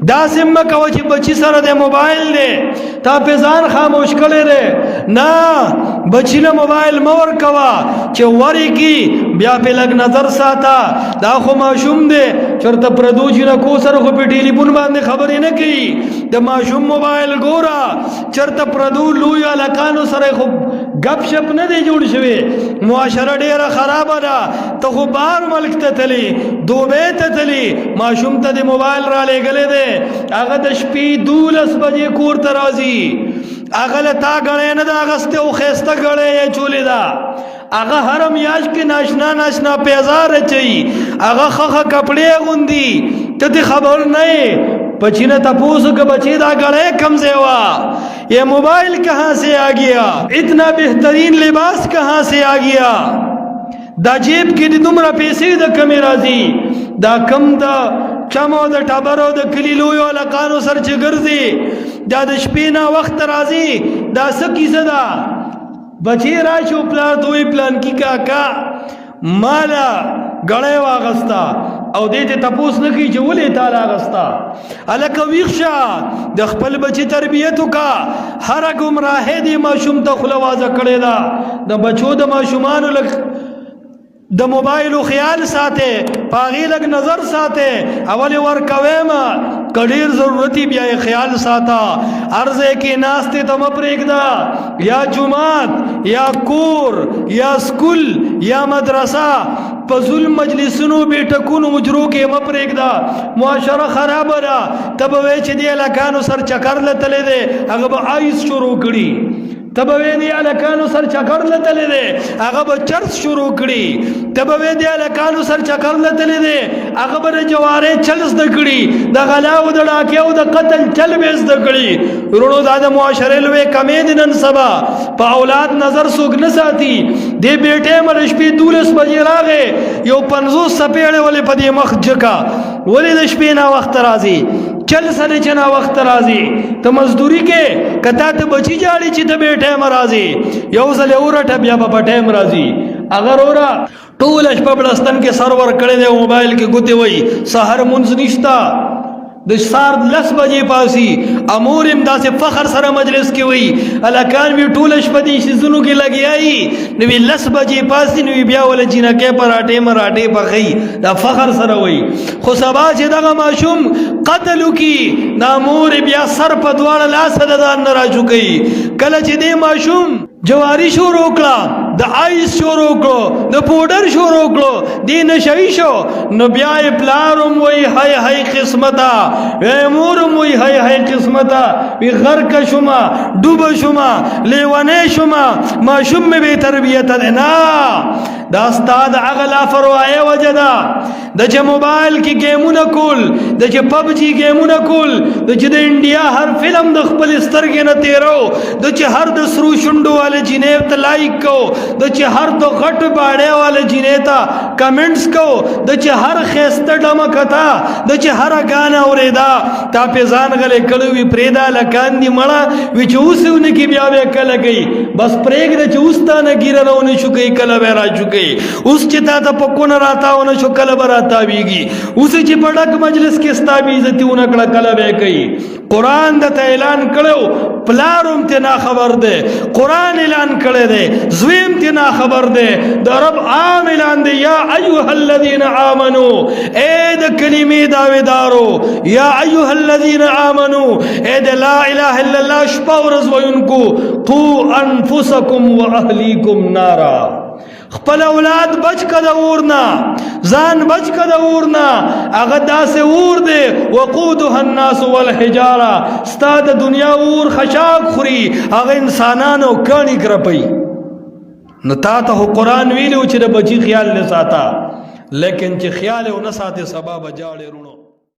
دا سمه کوه چې بچی سره د موبایل دی تا په ځان خاموش کړی دی. نه بچی له موبایل مه ورکوه چې ورې کی بیا په لږ نظر ساته. دا خو ماشوم دی چېرته پردو جینکو سره خو په ټلیفون باندې خبرې نه کوي. د ماشوم موبایل ګوره چېرته پردو لوی هلکانو سره خو گپ شپ نه دی جوړ شوی. معاشره ډیره خرابه ده. ته خو بهر ملک ته تللی دوبۍ ته تللی ماشوم ته د موبایل را لېږلی دی هغه د شپې 12 بجې کور ته راځي. هغه له تا ګړی نه ده اغوستې او ښایسته ګړی یې چولې ده. هغه هر میاشت کې ناشنا ناشنا پیزار اچوي. هغه ښه کپڑے اغوندي ته دې خبر نه یې. بچی نے تپوسو کہ بچی دا گڑے کم سے ہوا یہ موبائل کہاں سے آ گیا اتنا بہترین لباس کہاں سے آ گیا دا جیب کی دی دمرا پیسی دا کمی رازی دا کم دا چمو دا ٹابرو دا کلیلویو لقانو سر چه گرزی دا دا شپینا وقت رازی دا سکی صدا بچی راشو پلان دوی پلان کی کاکا مالا گڑے واغستا او دیتے تپوس نکی چې ولی تالا غستا. الکا ویخشا د خپل بچی تربیتو کا هر گمراهی دی ماشوم تا خلوازه کړی دا. د بچو د ماشومانو لگ د موبایلو خیال ساته پاغی لگ نظر ساته اولی ورکویما کډیر ضرورتی بیا خیال ساتا. عرضے کی ناستے تم پریک دا یا جماعت یا کور یا سکول یا مدرسہ پزول مجلسونو بیٹکونو مجرو کے مپریک دا. معاشرہ خراب را تب ویچ دی لکانو سر چکر لتلے دے اگر با آئیس شروع کری. تب وی دی لکانو سر چکر لتلے دے اگر با چرس شروع کری. تب وی دی لکانو سر چکر لتلے دے اگر با جوارے چلس دکڑی دا غلاو دا ڈاکیو دا قتل چل بیس دکڑی. رونو دا دا معاشرے لوے کمی دنن سبا پا اولاد نظر سوک نساتی دے بیٹے مرشپی 12 بجے راگے یو 50 سپیڑے والے پا دی مخ جکا ولی دا شپینا وقت رازی چل سنے چنا وقت رازی. تا مزدوری کے کتا تا بچی جاڑی چی تا بیٹے مرازی یو زل اورا بیا با ٹیم رازی. اگر اورا ٹولش پبلستن کے سرور کڑے دے موبائل کے گتے وئی سہر منز نشتا د سار 10 بجے پاسی امور امدا سے فخر سره مجلس کی ہوئی الکان وی ټولش پدی شزونو کی لگی آئی نوی 10 بجے پاسی نوی بیا ول جنکه پراٹے مراٹے پخی دا فخر سره ہوئی. خو سبا چې دغه ماشوم قتل کی دا امور بیا سر په دواړه لاس ددان نه را چوکئی. کله چې دې ماشوم جواری شروع کړه د آئیس شروع کړو د پوډر شروع کړو دی نشئی شو نو بیا پلارم وی ہای ہای قسمتا وی مورم وی ہای ہای قسمتا وی غرق شما ڈوب شما لیوانے شما ماشوم میں بے تربیت دینا دا استاد اغلا فروائے وجدا دا چه موبائل کی گیمون کول دا چه پب جی گیمون کول دا چه دا انڈیا ہر فلم دا خپل استرگی نتیرو دا چه ہر دا سرو شنڈو والے جنیب تا لائک کو دا چه ہر دا غٹ باڑے والے جنیتا کمنٹس کو دا چه ہر خیست ڈمکتا دا چه ہر گانا اوریدا تا پیزان غلے کلوی پریدا لکان دی مڑا وی چه اوسی انہی کی بیاوے کل گئی بس پریگ دا چه اوستا نگیر رونی شکئی کل بیرا شکئی اس چتا تا پکون راتا ہونا شو کل براتا بیگی اسی چی پڑک مجلس کی استابیزتی انکڑا کل بے کئی. قرآن دا تا اعلان کرو پلارم تینا خبر دے قرآن اعلان کرے دے زویم تینا خبر دے دا رب عام اعلان دے یا ایوہ الذین آمنو اے دا کلمی داوے دارو یا ایوہ الذین آمنو اے دا لا الہ الا اللہ شپا و رضوین کو قو انفسکم و اہلیکم نارا. خپل اولاد بچ کده اورنا ځان بچ کده اورنا هغه داسې اور دی وقودها الناس والحجاره ستا د دنیا اور خشاک خوري هغه انسانانو کانی کرپي. نو تا ته قرآن ویلو چې د بچی خیال نه ساته لیکن چې خیال او نه ساته سبب جاړي